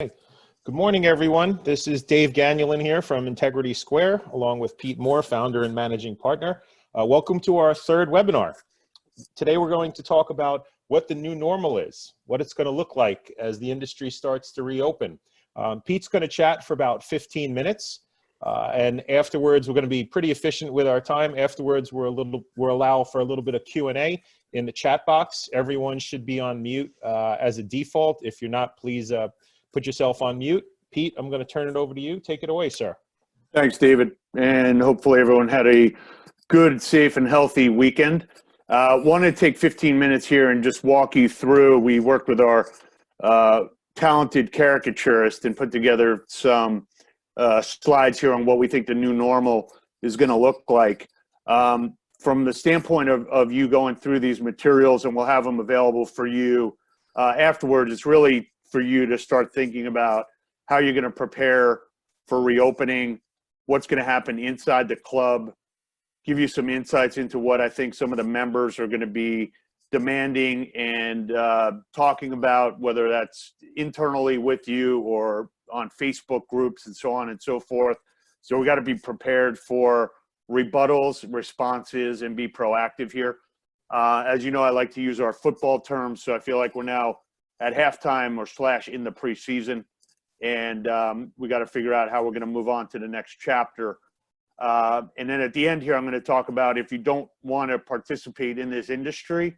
Good morning, everyone. This is Dave Gagnon here from Integrity Square, along with Pete Moore, founder and managing partner. Welcome to our third webinar. Today, we're going to talk about what the new normal is, what it's going to look like as the industry starts to reopen. Pete's going to chat for about 15 minutes, and afterwards, we're going to be pretty efficient with our time. Afterwards, we'll allow for a little bit of Q&A in the chat box. Everyone should be on mute as a default. If you're not, please put yourself on mute. Pete, I'm going to turn it over to you. Take it away, sir. Thanks, David. And hopefully everyone had a good, safe, and healthy weekend. Want to take 15 minutes here and just walk you through. We worked with our talented caricaturist and put together some slides here on what we think the new normal is going to look like. From the standpoint of you going through these materials, and we'll have them available for you afterwards, it's really for you to start thinking about how you're going to prepare for reopening, what's going to happen inside the club, give you some insights into what I think some of the members are going to be demanding and talking about, whether that's internally with you or on Facebook groups and so on and so forth. So we got to be prepared for rebuttals, responses, and be proactive here. As you know, I like to use our football terms, so I feel like we're now at halftime or / in the preseason, and we got to figure out how we're going to move on to the next chapter. And then at the end here, I'm going to talk about if you don't want to participate in this industry,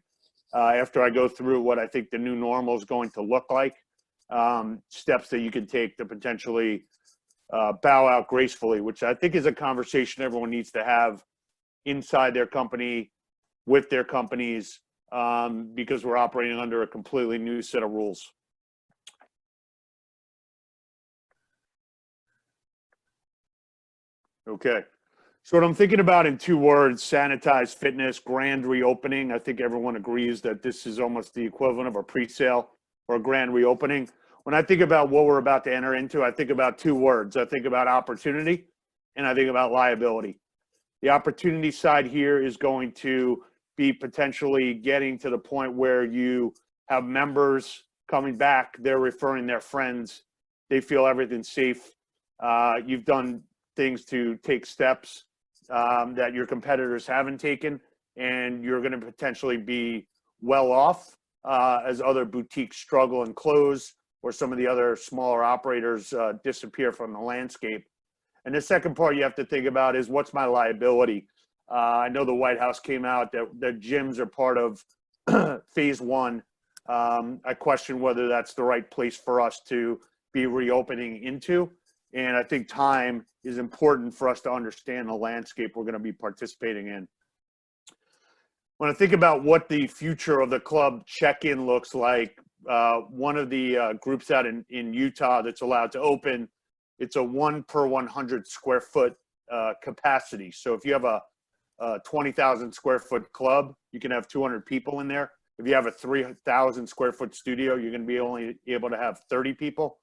after I go through what I think the new normal is going to look like, steps that you can take to potentially bow out gracefully, which I think is a conversation everyone needs to have inside their company, with their companies, because we're operating under a completely new set of rules. Okay, so what I'm thinking about in 2 words: sanitized fitness, grand reopening. I think everyone agrees that this is almost the equivalent of a pre-sale or a grand reopening. When I think about what we're about to enter into, I think about 2 words. I think about opportunity and I think about liability. The opportunity side here is going to be potentially getting to the point where you have members coming back, they're referring their friends, they feel everything's safe. You've done things to take steps that your competitors haven't taken, and you're going to potentially be well off as other boutiques struggle and close, or some of the other smaller operators disappear from the landscape. And the second part you have to think about is, what's my liability? I know the White House came out that gyms are part of phase 1. I question whether that's the right place for us to be reopening into. And I think time is important for us to understand the landscape we're going to be participating in. When I think about what the future of the club check-in looks like, one of the groups out in Utah that's allowed to open, it's a 1 per 100 square foot capacity. So if you have a 20,000 square foot club, you can have 200 people in there. If you have a 3,000 square foot studio, you're going to be only able to have 30 people.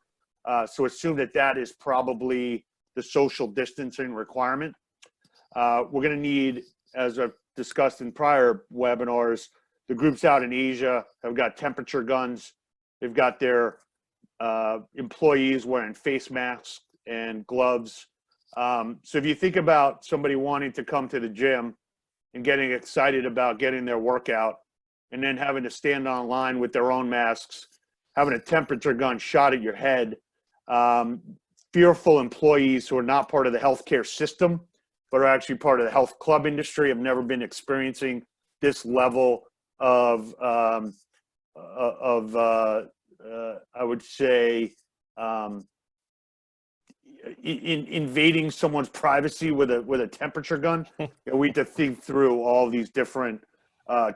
So assume that is probably the social distancing requirement. We're going to need, as I've discussed in prior webinars, the groups out in Asia have got temperature guns. They've got their employees wearing face masks and gloves. So if you think about somebody wanting to come to the gym and getting excited about getting their workout, and then having to stand online with their own masks, having a temperature gun shot at your head, fearful employees who are not part of the healthcare system, but are actually part of the health club industry, have never been experiencing this level of I would say, invading someone's privacy with a temperature gun. We have to think through all these different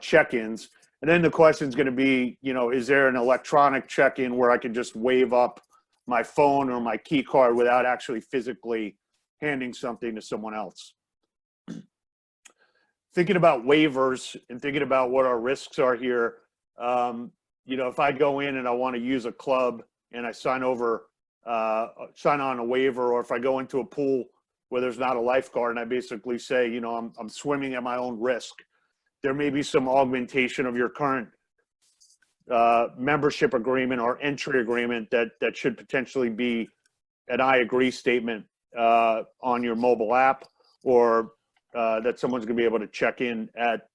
check-ins. And then the question is going to be, is there an electronic check-in where I can just wave up my phone or my key card without actually physically handing something to someone else? Thinking about waivers and thinking about what our risks are here, if I go in and I want to use a club and I sign on a waiver, or if I go into a pool where there's not a lifeguard and I basically say, I'm swimming at my own risk, there may be some augmentation of your current membership agreement or entry agreement that should potentially be an I agree statement on your mobile app, or that someone's going to be able to check in at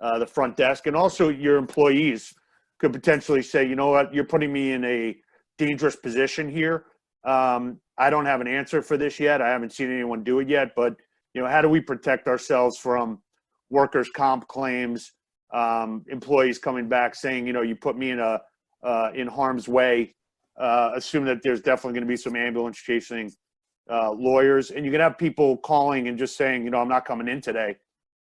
the front desk. And also your employees could potentially say, you know what, you're putting me in a dangerous position here. I don't have an answer for this yet. I haven't seen anyone do it yet, but how do we protect ourselves from workers' comp claims, employees coming back saying, you put me in harm's way. Assume that there's definitely going to be some ambulance chasing lawyers, and you can have people calling and just saying, I'm not coming in today.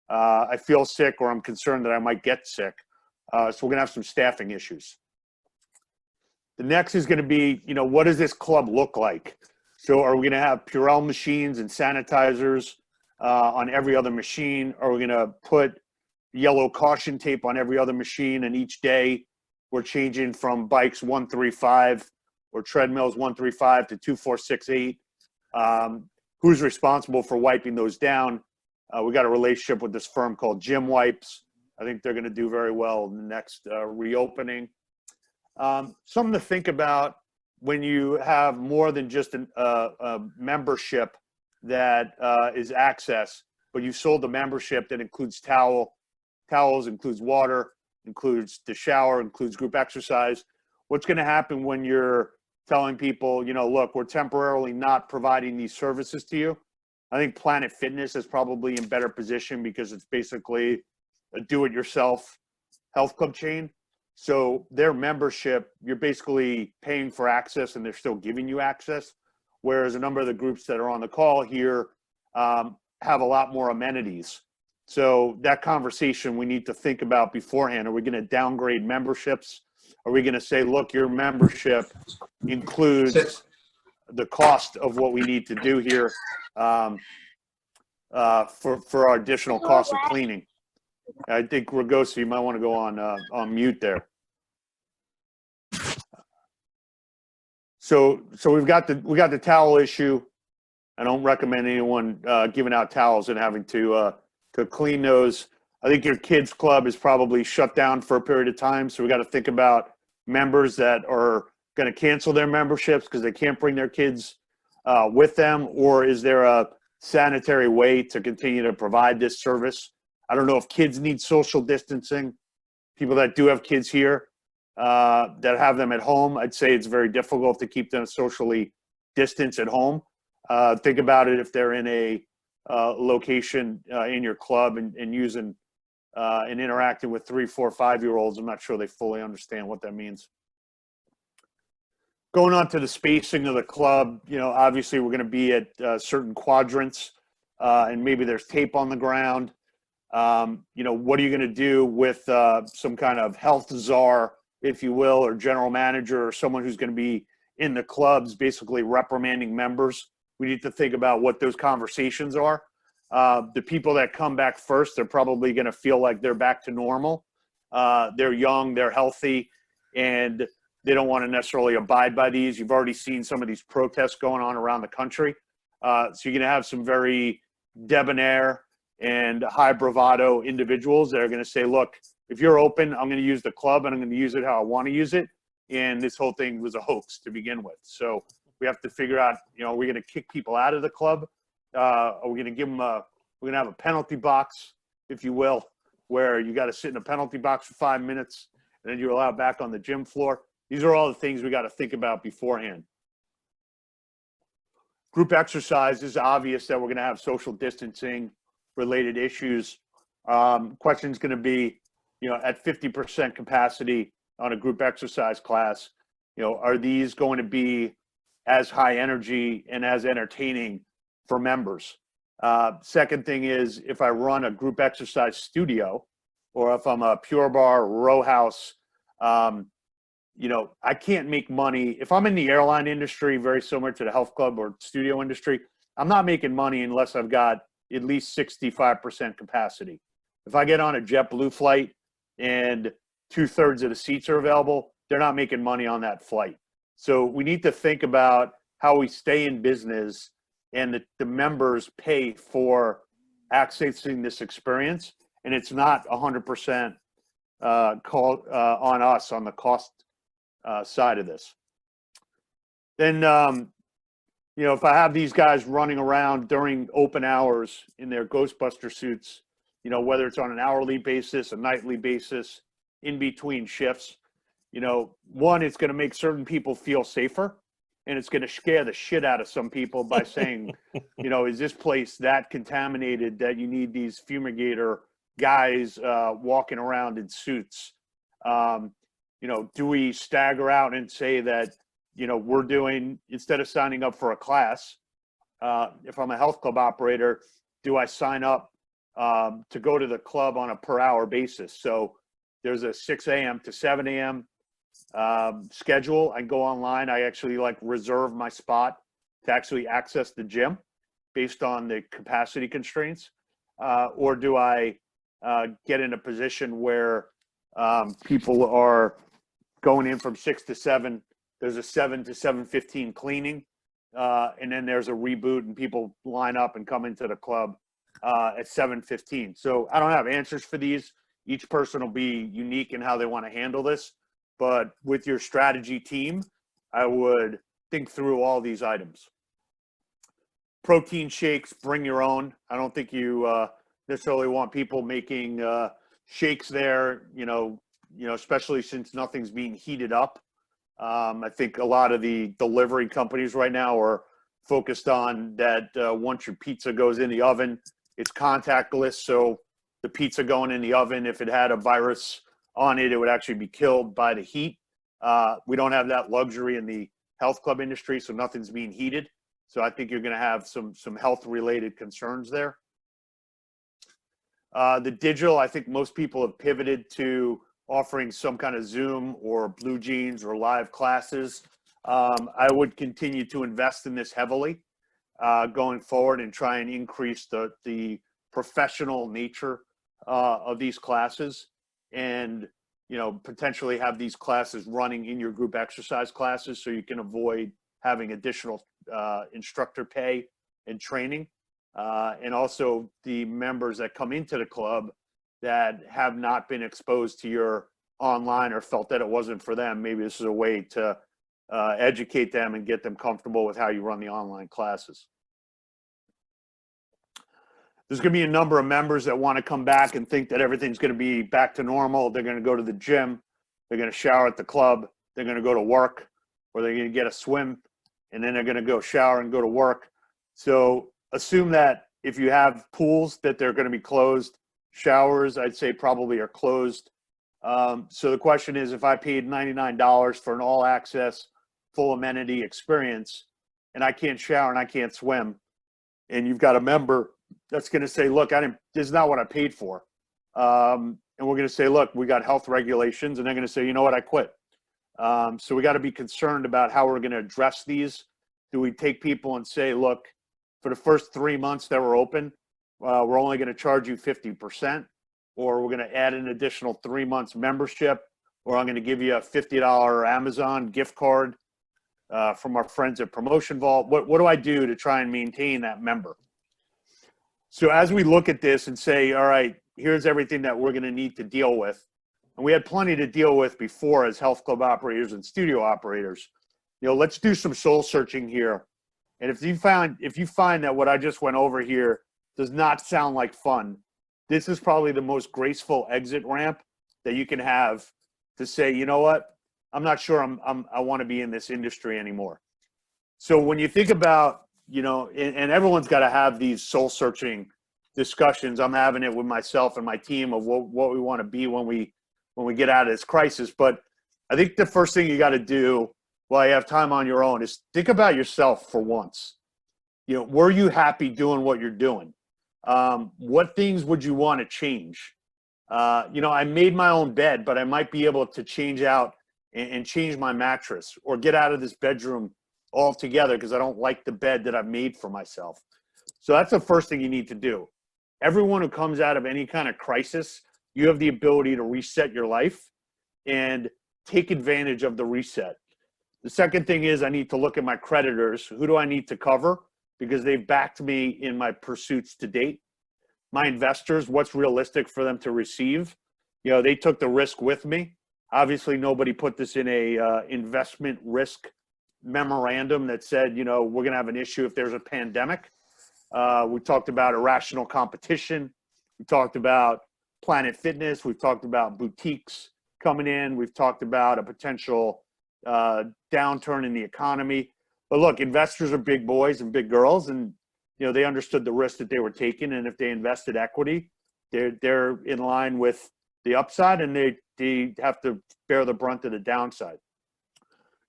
I feel sick, or I'm concerned that I might get sick. So we're going to have some staffing issues. The next is going to be, what does this club look like? So are we going to have Purell machines and sanitizers on every other machine? Are we going to put yellow caution tape on every other machine, and each day we're changing from bikes 135 or treadmills 135 to 2468? Who's responsible for wiping those down? We got a relationship with this firm called Gym Wipes. I think they're going to do very well in the next reopening. Something to think about when you have more than just a membership that is access, but you've sold the membership that includes towels, includes water, includes the shower, includes group exercise. What's going to happen when you're telling people, look, we're temporarily not providing these services to you? I think Planet Fitness is probably in better position because it's basically a do-it-yourself health club chain. So their membership, you're basically paying for access and they're still giving you access. Whereas a number of the groups that are on the call here have a lot more amenities. So that conversation we need to think about beforehand. Are we going to downgrade memberships? Are we going to say, look, your membership includes the cost of what we need to do here for our additional cost of cleaning? I think Ragosa, you might want to go on mute there. So we've got the towel issue. I don't recommend anyone giving out towels and having to clean those. I think your kids club is probably shut down for a period of time. So we got to think about members that are going to cancel their memberships because they can't bring their kids with them, or is there a sanitary way to continue to provide this service? I don't know if kids need social distancing. People that do have kids here that have them at home, I'd say it's very difficult to keep them socially distanced at home. Think about it if they're in a location in your club and using and interacting with 3, 4, 5-year-olds. I'm not sure they fully understand what that means. Going on to the spacing of the club, obviously we're going to be at certain quadrants, and maybe there's tape on the ground. What are you going to do with some kind of health czar, if you will, or general manager, or someone who's going to be in the clubs basically reprimanding members? We need to think about what those conversations are. The people that come back first, they're probably going to feel like they're back to normal. They're young, they're healthy, and they don't want to necessarily abide by these. You've already seen some of these protests going on around the country. So you're going to have some very debonair and high bravado individuals that are going to say, look, if you're open, I'm going to use the club and I'm going to use it how I want to use it. And this whole thing was a hoax to begin with. So we have to figure out, are we going to kick people out of the club? Are we going to give them we're going to have a penalty box, if you will, where you got to sit in a penalty box for 5 minutes and then you're allowed back on the gym floor. These are all the things we got to think about beforehand. Group exercise is obvious that we're going to have social distancing related issues. Question is going to be, at 50% capacity on a group exercise class, are these going to be as high energy and as entertaining for members? Second thing is, if I run a group exercise studio, or if I'm a Pure Bar, row house, I can't make money. If I'm in the airline industry, very similar to the health club or studio industry, I'm not making money unless I've got at least 65% capacity. If I get on a JetBlue flight and 2/3 of the seats are available, they're not making money on that flight. So we need to think about how we stay in business and the members pay for accessing this experience. And it's not 100% on us on the cost side of this. Then, if I have these guys running around during open hours in their Ghostbuster suits, whether it's on an hourly basis, a nightly basis, in between shifts, one, it's going to make certain people feel safer, and it's going to scare the shit out of some people by saying, is this place that contaminated that you need these fumigator guys walking around in suits? Do we stagger out and say that, we're doing, instead of signing up for a class, if I'm a health club operator, do I sign up to go to the club on a per hour basis? So there's a 6 a.m. to 7 a.m. Schedule. I go online. I actually reserve my spot to actually access the gym based on the capacity constraints. Or do I get in a position where people are going in from 6 to 7? There's a 7 to 7:15 cleaning, and then there's a reboot, and people line up and come into the club at 7:15. So I don't have answers for these. Each person will be unique in how they want to handle this. But with your strategy team, I would think through all these items. Protein shakes, bring your own. I don't think you necessarily want people making shakes there, especially since nothing's being heated up. I think a lot of the delivery companies right now are focused on that once your pizza goes in the oven, it's contactless. So the pizza going in the oven, if it had a virus on it, it would actually be killed by the heat. We don't have that luxury in the health club industry, so nothing's being heated. So I think you're going to have some health-related concerns there. The digital, I think most people have pivoted to offering some kind of Zoom or Blue Jeans or live classes. I would continue to invest in this heavily going forward and try and increase the professional nature of these classes, and potentially have these classes running in your group exercise classes so you can avoid having additional instructor pay and training. And also the members that come into the club that have not been exposed to your online or felt that it wasn't for them, maybe this is a way to educate them and get them comfortable with how you run the online classes. There's going to be a number of members that want to come back and think that everything's going to be back to normal. They're going to go to the gym, they're going to shower at the club, they're going to go to work, or they're going to get a swim, and then they're going to go shower and go to work. So assume that if you have pools, that they're going to be closed. Showers, I'd say probably are closed. So the question is, if I paid $99 for an all-access, full amenity experience, and I can't shower and I can't swim, and you've got a member that's going to say, look, this is not what I paid for. And we're going to say, look, we got health regulations, and they're going to say, you know what, I quit. So we got to be concerned about how we're going to address these. Do we take people and say, look, for the first 3 months that we're open, we're only going to charge you 50%, or we're going to add an additional 3 months membership, or I'm going to give you a $50 Amazon gift card from our friends at Promotion Vault. What do I do to try and maintain that member? So as we look at this and say, all right, here's everything that we're going to need to deal with, and we had plenty to deal with before as health club operators and studio operators, let's do some soul searching here. And if you find that what I just went over here does not sound like fun, this is probably the most graceful exit ramp that you can have to say, you know what, I'm not sure I want to be in this industry anymore. So when you think about, and everyone's got to have these soul searching discussions. I'm having it with myself and my team of what we want to be when we get out of this crisis. But I think the first thing you got to do while you have time on your own is think about yourself for once. Were you happy doing what you're doing? What things would you want to change? I made my own bed, but I might be able to change out and change my mattress, or get out of this bedroom altogether because I don't like the bed that I've made for myself. So that's the first thing you need to do. Everyone who comes out of any kind of crisis, you have the ability to reset your life and take advantage of the reset. The second thing is I need to look at my creditors. Who do I need to cover? Because they've backed me in my pursuits to date. My investors, what's realistic for them to receive? they took the risk with me. Obviously, nobody put this in a investment risk memorandum that said, we're going to have an issue if there's a pandemic. We talked about irrational competition. We talked about Planet Fitness. We've talked about boutiques coming in. We've talked about a potential downturn in the economy. But look, investors are big boys and big girls, and they understood the risk that they were taking. And if they invested equity, they're in line with the upside, and they have to bear the brunt of the downside.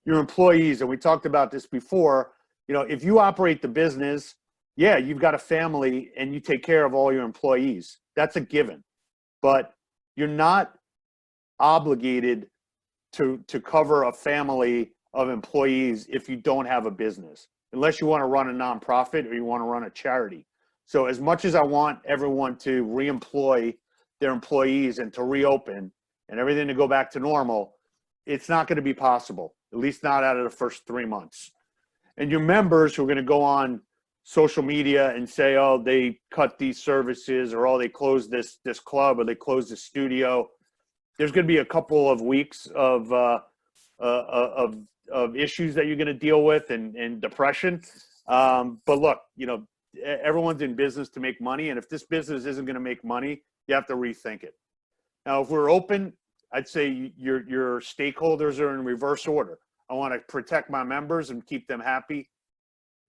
Your employees, and we talked about this before, if you operate the business, yeah, you've got a family and you take care of all your employees. That's a given. But you're not obligated to cover a family of employees if you don't have a business, unless you want to run a nonprofit or you want to run a charity. So as much as I want everyone to reemploy their employees and to reopen and everything to go back to normal, it's not going to be possible, at least not out of the first 3 months. And your members who are going to go on social media and say, oh, they cut these services, or oh, they closed this club, or they closed the studio. There's going to be a couple of weeks of issues that you're going to deal with, and depression. But look, everyone's in business to make money, and if this business isn't going to make money, you have to rethink it. Now, if we're open, I'd say your stakeholders are in reverse order. I want to protect my members and keep them happy.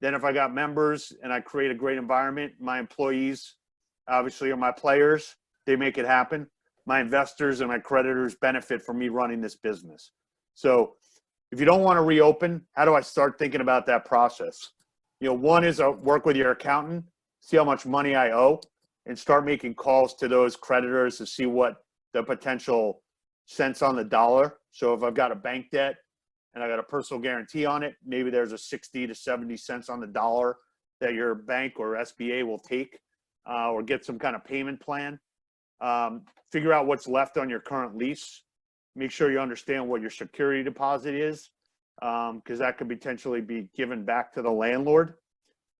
Then if I got members and I create a great environment, my employees obviously are my players. They make it happen. My investors and my creditors benefit from me running this business. So if you don't want to reopen, how do I start thinking about that process? One is work with your accountant, see how much money I owe, and start making calls to those creditors to see what the potential cents on the dollar. So if I've got a bank debt and I got a personal guarantee on it, maybe there's a 60 to 70 cents on the dollar that your bank or SBA will take, or get some kind of payment plan. Figure out what's left on your current lease. Make sure you understand what your security deposit is, because that could potentially be given back to the landlord.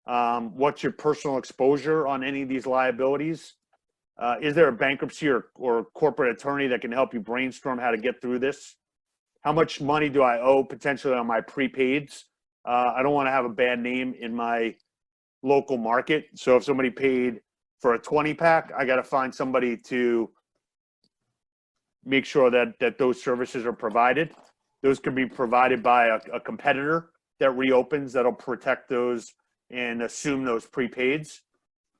What's your personal exposure on any of these liabilities? Is there a bankruptcy or corporate attorney that can help you brainstorm how to get through this? How much money do I owe potentially on my prepaids? I don't want to have a bad name in my local market. So if somebody paid for a 20-pack, I got to find somebody to make sure that those services are provided. Those could be provided by a competitor that reopens, that'll protect those and assume those prepaids.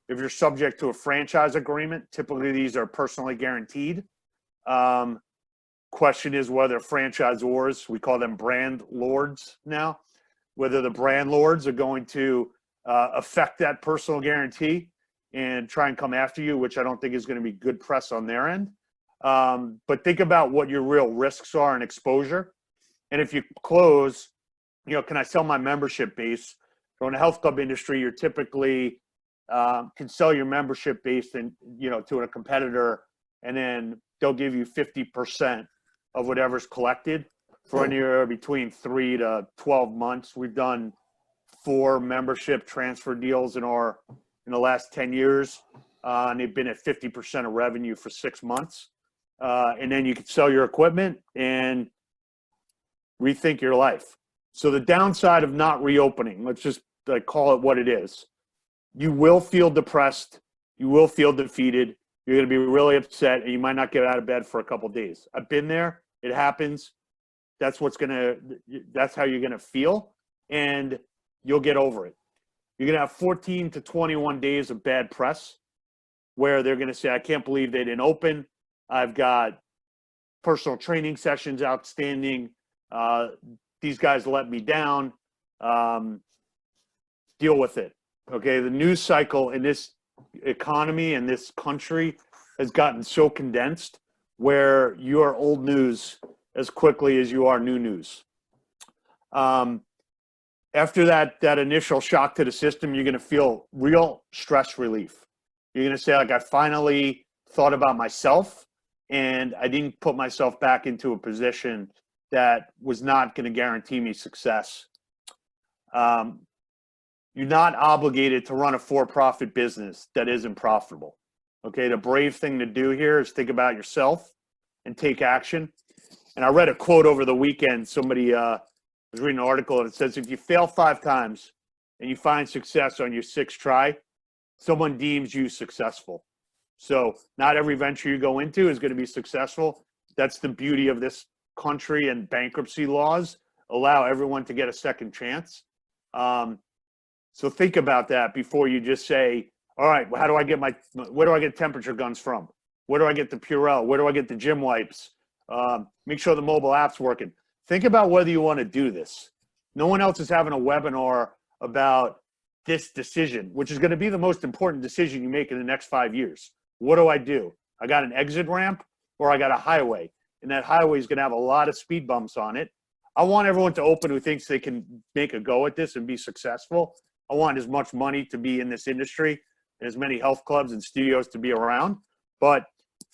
If you're subject to a franchise agreement, typically these are personally guaranteed. Question is whether franchisors, we call them brand lords now, whether the brand lords are going to affect that personal guarantee and try and come after you, which I don't think is going to be good press on their end. But think about what your real risks are and exposure. And if you close, can I sell my membership base? So in the health club industry, you're typically can sell your membership base and to a competitor, and then they'll give you 50% of whatever's collected for anywhere between 3 to 12 months. We've done 4 membership transfer deals in the last 10 years, and they've been at 50% of revenue for 6 months. And then you can sell your equipment and rethink your life. So the downside of not reopening, let's just call it what it is. You will feel depressed. You will feel defeated. You're going to be really upset, and you might not get out of bed for a couple of days. I've been there. It happens. That's how you're going to feel, and you'll get over it. You're going to have 14 to 21 days of bad press where they're going to say, I can't believe they didn't open. I've got personal training sessions outstanding. These guys let me down. Deal with it. Okay, the news cycle in this economy and this country has gotten so condensed where you are old news as quickly as you are new news. After that initial shock to the system, you're going to feel real stress relief. You're going to say, I finally thought about myself, and I didn't put myself back into a position that was not going to guarantee me success. You're not obligated to run a for-profit business that isn't profitable. Okay, the brave thing to do here is think about yourself and take action. And I read a quote over the weekend. Somebody was reading an article and it says, if you fail 5 times and you find success on your 6th try, someone deems you successful. So not every venture you go into is going to be successful. That's the beauty of this country, and bankruptcy laws allow everyone to get a second chance. So think about that before you just say, all right, where do I get temperature guns from? Where do I get the Purell? Where do I get the gym wipes? Make sure the mobile app's working. Think about whether you want to do this. No one else is having a webinar about this decision, which is going to be the most important decision you make in the next 5 years. What do? I got an exit ramp or I got a highway, and that highway is going to have a lot of speed bumps on it. I want everyone to open who thinks they can make a go at this and be successful. I want as much money to be in this industry and as many health clubs and studios to be around. But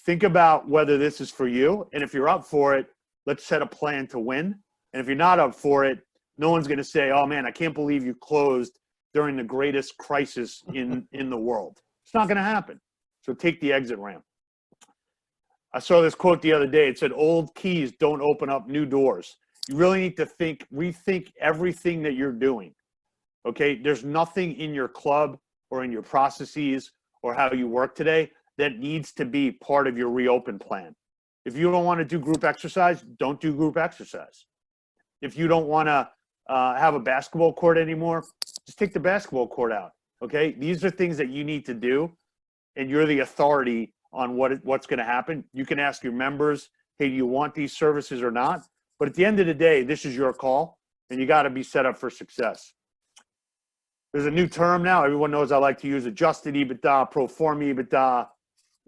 think about whether this is for you. And if you're up for it, let's set a plan to win. And if you're not up for it, no one's going to say, oh man, I can't believe you closed during the greatest crisis in the world. It's not going to happen. So take the exit ramp. I saw this quote the other day. It said, old keys don't open up new doors. You really need to rethink everything that you're doing. Okay, there's nothing in your club or in your processes or how you work today that needs to be part of your reopen plan. If you don't want to do group exercise, don't do group exercise. If you don't want to have a basketball court anymore, just take the basketball court out. Okay, these are things that you need to do, and you're the authority on what's going to happen. You can ask your members, hey, do you want these services or not? But at the end of the day, this is your call, and you got to be set up for success. There's a new term now. Everyone knows I like to use adjusted EBITDA, pro forma EBITDA,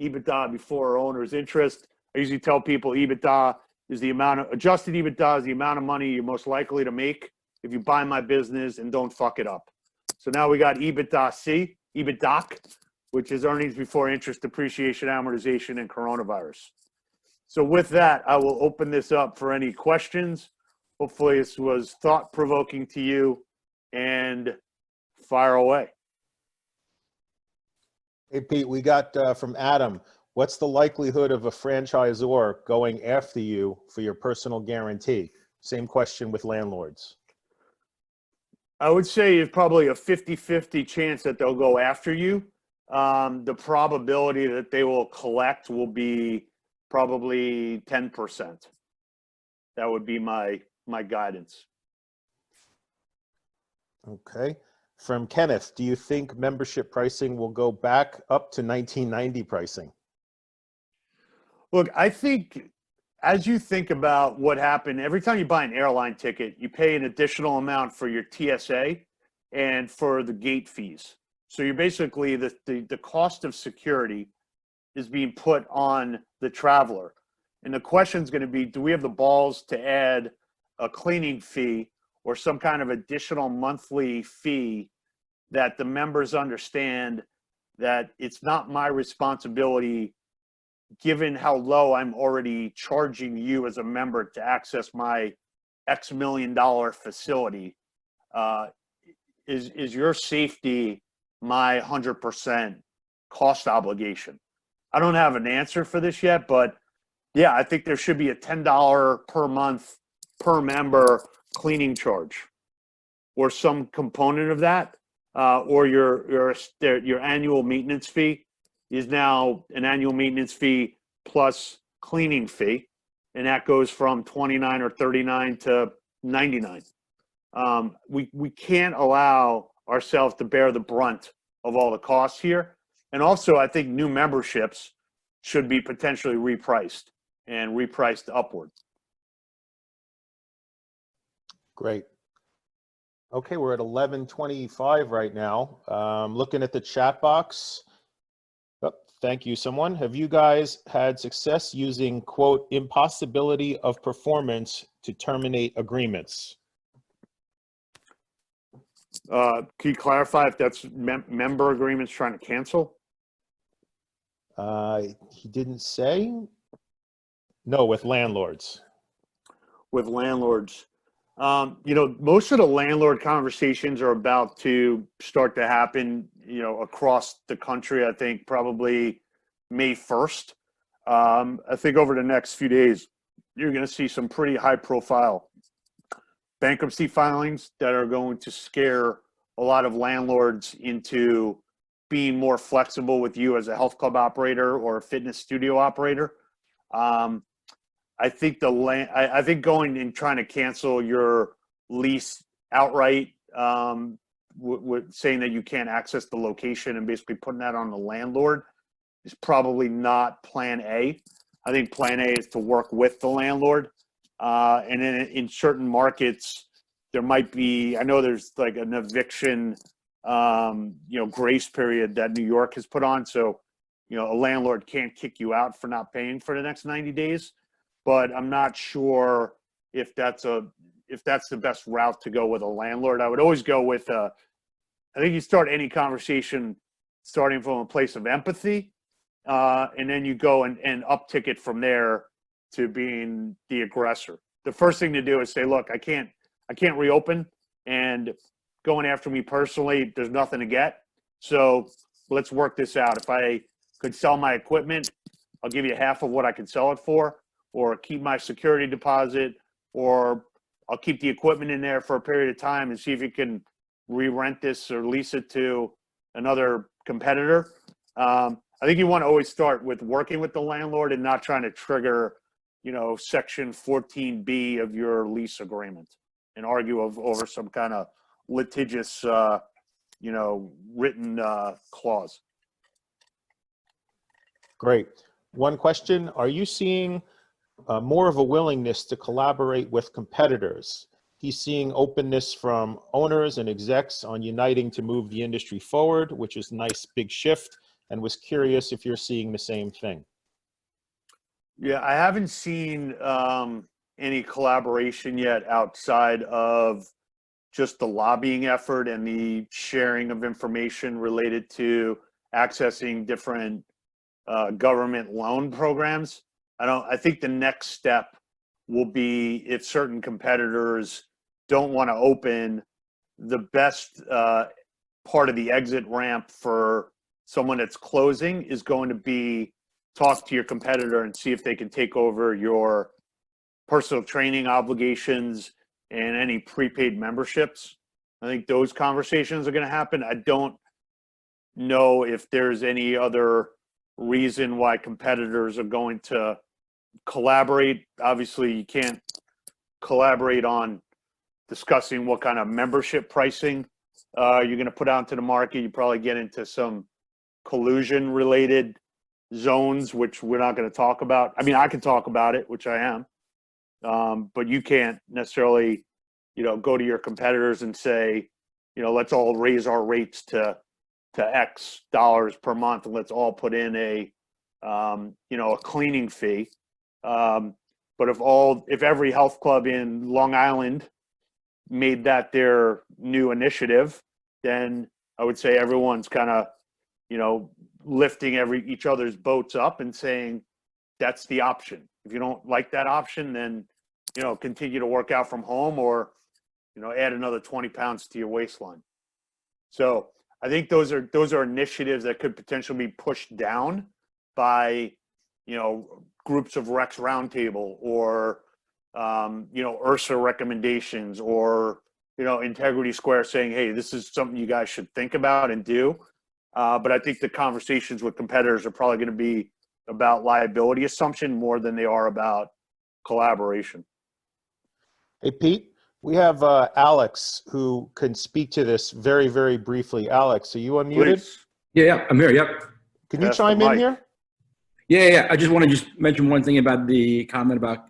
EBITDA before owner's interest. I usually tell people EBITDA is adjusted EBITDA is the amount of money you're most likely to make if you buy my business and don't fuck it up. So now we got EBITDA-C, EBITDAC, which is earnings before interest, depreciation, amortization, and coronavirus. So with that, I will open this up for any questions. Hopefully this was thought-provoking to you, and fire away. Hey, Pete, we got from Adam, what's the likelihood of a franchisor going after you for your personal guarantee? Same question with landlords. I would say it's probably a 50-50 chance that they'll go after you. The probability that they will collect will be probably 10%. That would be my guidance. Okay. From Kenneth, do you think membership pricing will go back up to 1990 pricing? Look, I think as you think about what happened, every time you buy an airline ticket, you pay an additional amount for your TSA and for the gate fees. So you're basically, the cost of security is being put on the traveler. And the question is going to be, do we have the balls to add a cleaning fee or some kind of additional monthly fee that the members understand that it's not my responsibility, given how low I'm already charging you as a member to access my X million dollar facility. Is your safety my 100% cost obligation? I don't have an answer for this yet, but yeah, I think there should be a $10 per month per member cleaning charge or some component of that, or your annual maintenance fee is now an annual maintenance fee plus cleaning fee, and that goes from 29 or 39 to 99. We can't allow ourselves to bear the brunt of all the costs here. And also, I think new memberships should be potentially repriced and repriced upward. Great. Okay, we're at 11:25 right now. Looking at the chat box. Oh, thank you, someone. Have you guys had success using, quote, impossibility of performance to terminate agreements? Can you clarify if that's member agreements trying to cancel? He didn't say. No, with landlords. With landlords. Most of the landlord conversations are about to start to happen, across the country, I think probably May 1st. I think over the next few days, you're going to see some pretty high-profile bankruptcy filings that are going to scare a lot of landlords into being more flexible with you as a health club operator or a fitness studio operator. I think I think going and trying to cancel your lease outright, saying that you can't access the location and basically putting that on the landlord is probably not plan A. I think plan A is to work with the landlord. And then in certain markets, there might be, I know there's like an eviction, grace period that New York has put on. So, a landlord can't kick you out for not paying for the next 90 days. But I'm not sure if that's the best route to go with a landlord. I would always go with, I think you start any conversation starting from a place of empathy, and then you go and uptick it from there to being the aggressor. The first thing to do is say, look, I can't reopen, and going after me personally, there's nothing to get. So let's work this out. If I could sell my equipment, I'll give you half of what I could sell it for, or keep my security deposit, or I'll keep the equipment in there for a period of time and see if you can re-rent this or lease it to another competitor. I think you want to always start with working with the landlord and not trying to trigger, section 14B of your lease agreement and argue over some kind of litigious, written clause. Great. One question, are you seeing more of a willingness to collaborate with competitors? He's seeing openness from owners and execs on uniting to move the industry forward, which is a nice big shift, and was curious if you're seeing the same thing. Yeah, I haven't seen any collaboration yet outside of just the lobbying effort and the sharing of information related to accessing different government loan programs. I think the next step will be if certain competitors don't want to open, the best part of the exit ramp for someone that's closing is going to be talk to your competitor and see if they can take over your personal training obligations and any prepaid memberships. I think those conversations are going to happen. I don't know if there's any other reason why competitors are going to collaborate. Obviously, you can't collaborate on discussing what kind of membership pricing you're going to put out into the market. You probably get into some collusion related zones, which we're not going to talk about. I mean, I can talk about it, which I am, but you can't necessarily, go to your competitors and say, let's all raise our rates to X dollars per month, and let's all put in a cleaning fee. But if every health club in Long Island made that their new initiative, then I would say everyone's kind of, lifting each other's boats up and saying that's the option. If you don't like that option, then, continue to work out from home or, add another 20 pounds to your waistline. So I think those are initiatives that could potentially be pushed down by, groups of Rex Roundtable or, URSA recommendations or, Integrity Square saying, hey, this is something you guys should think about and do. But I think the conversations with competitors are probably going to be about liability assumption more than they are about collaboration. Hey, Pete, we have Alex who can speak to this very, very briefly. Alex, are you unmuted? Please. Yeah, I'm here. Yep. Can you chime in here? Yeah. I just want to mention one thing about the comment about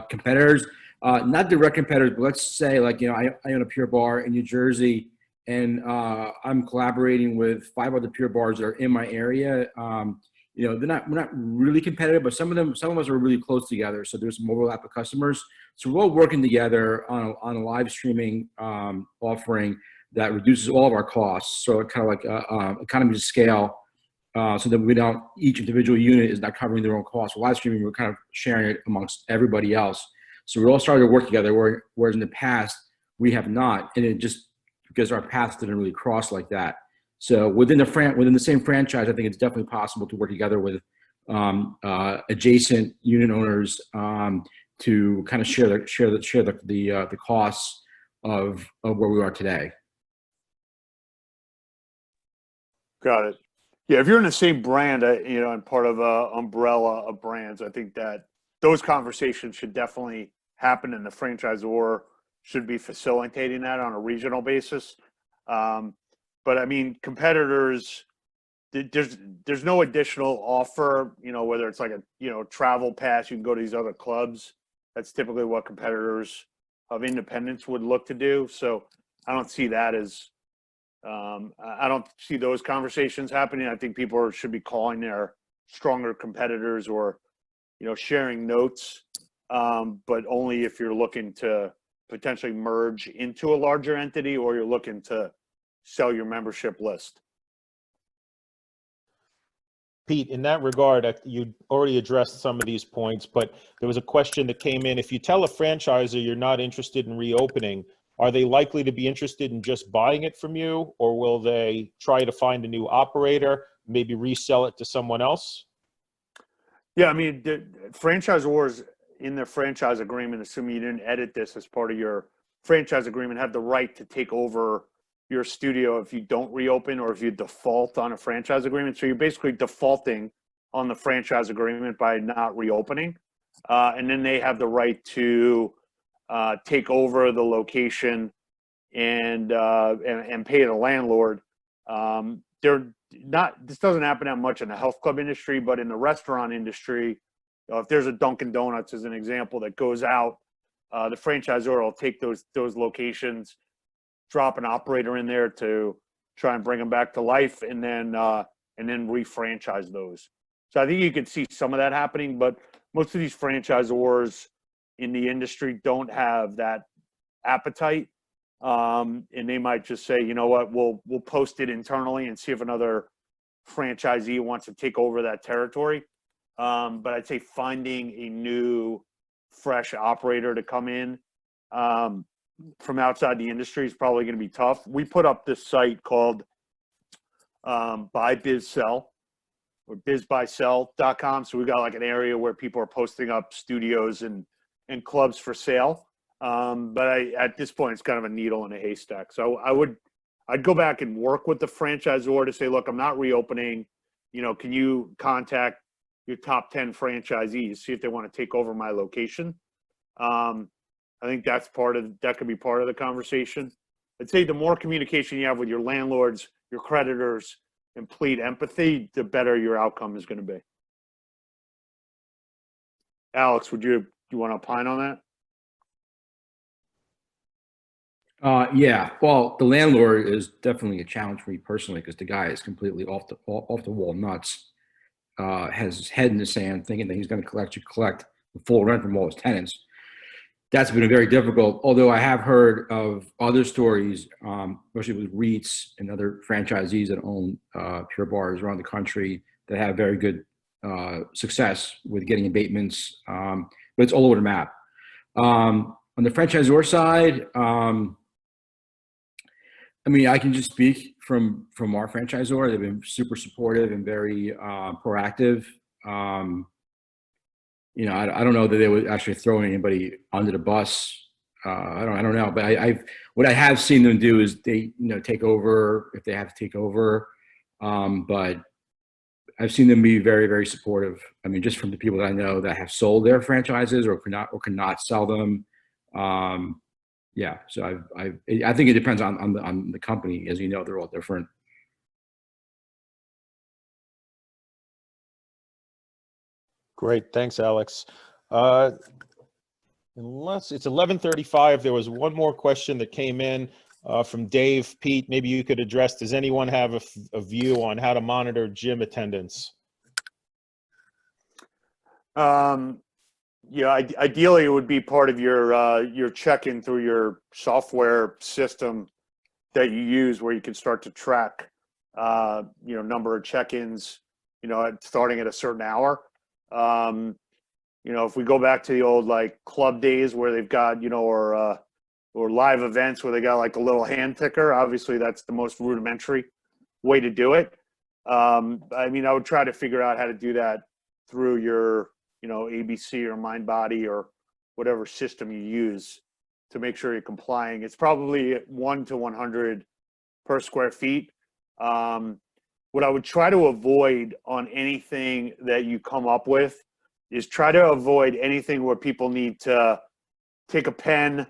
competitors, not direct competitors, but let's say I own a Pure Bar in New Jersey, and I'm collaborating with 5 other Pure Bars that are in my area. We're not really competitive, but some of us are really close together. So there's some overlap of customers. So we're all working together on a live streaming offering that reduces all of our costs. So it kind of like economies of scale, so that each individual unit is not covering their own costs. Live streaming, we're kind of sharing it amongst everybody else. So we're all starting to work together, whereas in the past we have not, and it just because our paths didn't really cross like that. So within the same franchise, I think it's definitely possible to work together with adjacent unit owners to kind of share the costs of where we are today. Got it. Yeah, if you're in the same brand, you know, and part of a umbrella of brands, I think that those conversations should definitely happen, and the franchisor should be facilitating that on a regional basis. But I mean, competitors, there's no additional offer, you know, whether it's like a, you know, travel pass, you can go to these other clubs. That's typically what competitors of independents would look to do. So I don't see that as I don't see those conversations happening. I think people should be calling their stronger competitors or, you know, sharing notes, but only if you're looking to potentially merge into a larger entity or you're looking to sell your membership list. Pete, in that regard, you already addressed some of these points, but there was a question that came in. If you tell a franchisor you're not interested in reopening, are they likely to be interested in just buying it from you, or will they try to find a new operator, maybe resell it to someone else? Yeah, I mean, the franchisors in their franchise agreement, assuming you didn't edit this as part of your franchise agreement, have the right to take over your studio if you don't reopen or if you default on a franchise agreement. So you're basically defaulting on the franchise agreement by not reopening. And then they have the right to take over the location and pay the landlord. They're not. This doesn't happen that much in the health club industry, but in the restaurant industry, if there's a Dunkin' Donuts as an example that goes out, the franchisor will take those locations, drop an operator in there to try and bring them back to life, and then re-franchise those. So I think you could see some of that happening, but most of these franchisors in the industry don't have that appetite, and they might just say, you know what, we'll post it internally and see if another franchisee wants to take over that territory. But I'd say finding a new, fresh operator to come in from outside the industry is probably going to be tough. We put up this site called Buy Biz Sell, or bizbuysell.com. So we got like an area where people are posting up studios and clubs for sale. But at this point, it's kind of a needle in a haystack. So I'd go back and work with the franchisor to say, look, I'm not reopening. You know, can you contact your top 10 franchisees, see if they want to take over my location? I think that could be part of the conversation. I'd say the more communication you have with your landlords, your creditors, and complete empathy, the better your outcome is going to be. Alex, you want to opine on that? Yeah, well, the landlord is definitely a challenge for me personally because the guy is completely off the wall nuts. Has his head in the sand, thinking that he's going to collect the full rent from all his tenants. That's been very difficult. Although I have heard of other stories, especially with REITs and other franchisees that own pure bars around the country that have very good success with getting abatements. But it's all over the map. On the franchisor side, I mean, I can just speak from our franchisor. They've been super supportive and very proactive. You know, I don't know that they would actually throw anybody under the bus. I don't know, but what I have seen them do is they, you know, take over if they have to take over. But I've seen them be very, very supportive. I mean, just from the people that I know that have sold their franchises or cannot sell them. Yeah, so I think it depends on the company. As you know, they're all different. Great, thanks, Alex. Unless it's 11:35, there was one more question that came in from Dave. Pete, maybe you could address. Does anyone have a view on how to monitor gym attendance? Yeah, ideally it would be part of your check-in through your software system that you use, where you can start to track, you know, number of check-ins, you know, starting at a certain hour. You know, if we go back to the old like club days where they've got, you know, or live events where they got like a little hand ticker, obviously that's the most rudimentary way to do it. I mean, I would try to figure out how to do that through your, ABC or MindBody or whatever system you use to make sure you're complying. It's probably 1 to 100 per square feet. What I would try to avoid on anything that you come up with is try to avoid anything where people need to take a pen,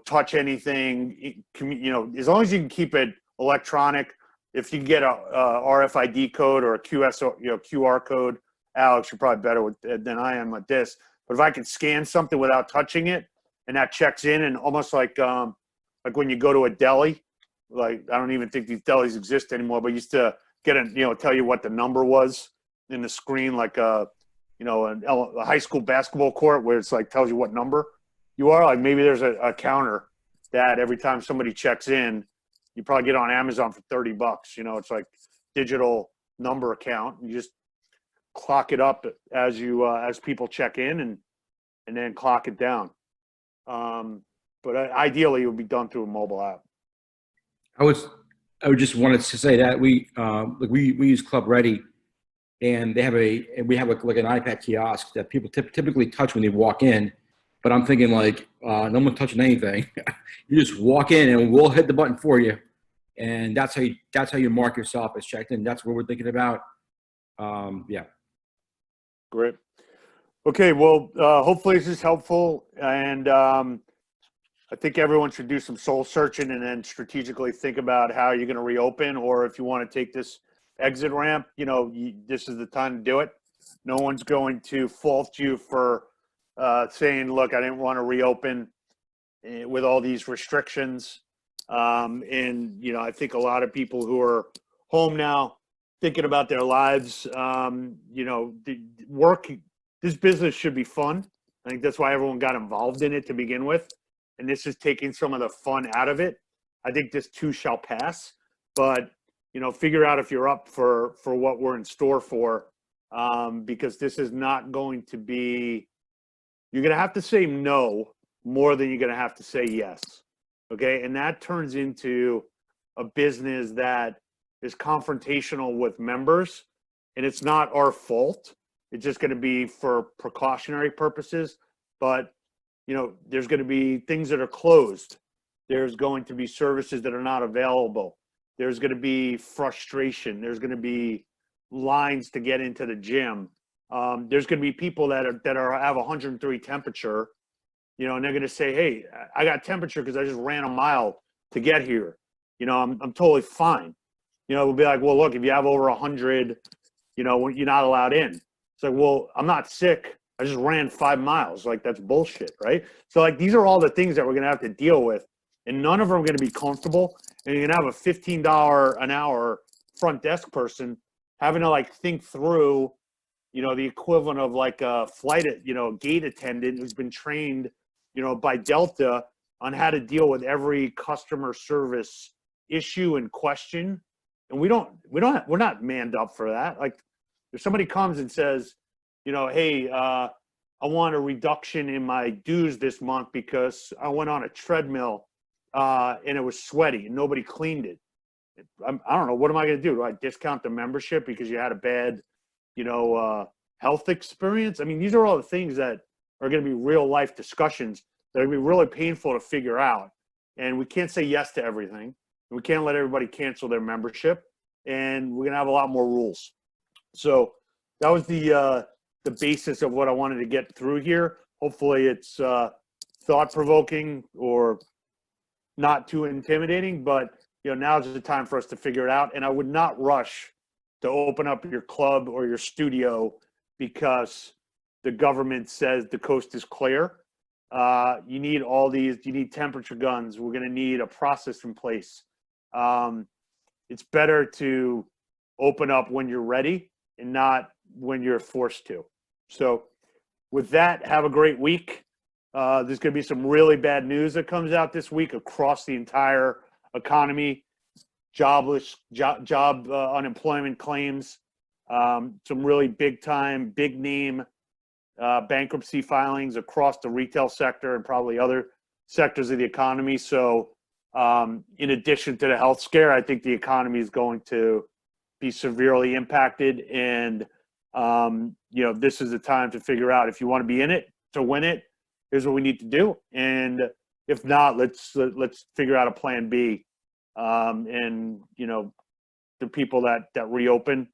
touch anything, as long as you can keep it electronic. If you can get a RFID code or a QR code, Alex, you're probably better than I am at this. But if I can scan something without touching it, and that checks in, and almost like when you go to a deli, like I don't even think these delis exist anymore, but used to get tell you what the number was in the screen, like a high school basketball court where it's like tells you what number you are. Like maybe there's a counter that every time somebody checks in, you probably get on Amazon for $30. It's like digital number account. You just clock it up as people check in, and then clock it down. But ideally, it would be done through a mobile app. I would just wanted to say that we use Club Ready, and we have like an iPad kiosk that people typically touch when they walk in. But I'm thinking like no one's touching anything. You just walk in and we'll hit the button for you, and that's how you mark yourself as checked in. That's what we're thinking about. Yeah. Great. Okay. Well, hopefully this is helpful, and I think everyone should do some soul searching and then strategically think about how you're going to reopen, or if you want to take this exit ramp, this is the time to do it. No one's going to fault you for saying, look, I didn't want to reopen with all these restrictions. And, I think a lot of people who are home now thinking about their lives, this business should be fun. I think that's why everyone got involved in it to begin with. And this is taking some of the fun out of it. I think this too shall pass, but figure out if you're up for what we're in store for, because this is not going to be. You're going to have to say no more than you're going to have to say yes. Okay, and that turns into a business that is confrontational with members, and it's not our fault. It's just going to be for precautionary purposes, but. There's going to be things that are closed. There's going to be services that are not available. There's going to be frustration. There's going to be lines to get into the gym. There's going to be people that have 103 temperature, and they're going to say, "Hey, I got temperature because I just ran a mile to get here. I'm totally fine." We'll be like, "Well, look, if you have over 100, you're not allowed in." It's like, "Well, I'm not sick. I just ran 5 miles." Like, that's bullshit, right? So like, these are all the things that we're going to have to deal with, and none of them are going to be comfortable. And you're going to have a $15 an hour front desk person having to like think through, the equivalent of like a gate attendant who's been trained, by Delta on how to deal with every customer service issue and question. And we're not manned up for that. Like, if somebody comes and says, hey, I want a reduction in my dues this month because I went on a treadmill and it was sweaty and nobody cleaned it. I don't know. What am I going to do? Do I discount the membership because you had a bad, health experience? I mean, these are all the things that are going to be real life discussions that are going to be really painful to figure out. And we can't say yes to everything. We can't let everybody cancel their membership. And we're going to have a lot more rules. So that was the basis of what I wanted to get through here. Hopefully it's thought-provoking or not too intimidating, but now's the time for us to figure it out. And I would not rush to open up your club or your studio because the government says the coast is clear. You need you need temperature guns. We're going to need a process in place. It's better to open up when you're ready and not when you're forced to. So with that, have a great week. There's going to be some really bad news that comes out this week across the entire economy. Job unemployment claims, some really big name bankruptcy filings across the retail sector and probably other sectors of the economy. So in addition to the health scare, I think the economy is going to be severely impacted, and This is the time to figure out if you want to be in it to win it. Here's what we need to do, and if not, let's figure out a plan B. The people that reopen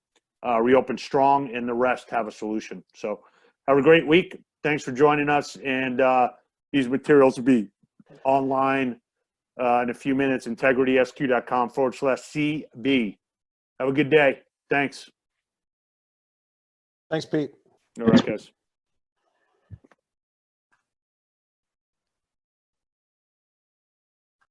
strong, and the rest have a solution. So have a great week. Thanks for joining us. And these materials will be online in a few minutes, integritysq.com/CB. Have a good day. Thanks. Thanks, Pete. All right, guys.